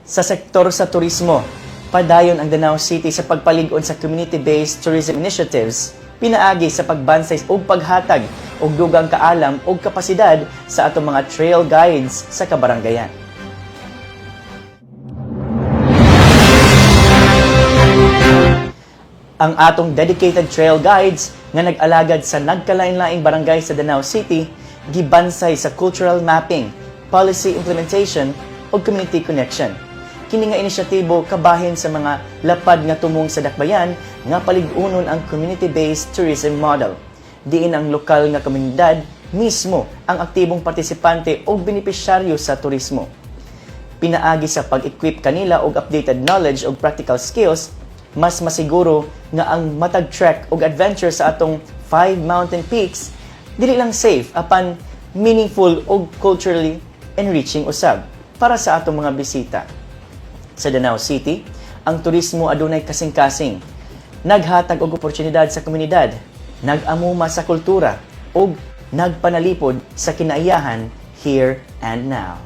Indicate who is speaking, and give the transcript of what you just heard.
Speaker 1: Sa sektor sa turismo, padayon ang Danao City sa pagpalig-on sa community-based tourism initiatives, pinaagi sa pagbansay ug paghatag og dugang kaalam ug kapasidad sa atong mga trail guides sa kabaranggayan. Ang atong dedicated trail guides nga nag-alagad sa nagkalain-laing barangay sa Danao City gibansay sa cultural mapping, policy implementation ug community connection. Kini nga inisyatibo kabahin sa mga lapad nga tumong sa dakbayan nga palig-unon ang community-based tourism model. Diin ang lokal nga komunidad mismo ang aktibong partisipante o benepisyaryo sa turismo. Pinaagi sa pag-equip kanila og updated knowledge ug practical skills, mas masiguro nga ang matag trek ug adventure sa atong 5 mountain peaks dili lang safe apan meaningful ug culturally enriching usab para sa atong mga bisita. Sa Danao City, ang turismo adunay kasing-kasing. Naghatag og oportunidad sa komunidad, nag-amuma sa kultura, ug nagpanalipod sa kinaiyahan here and now.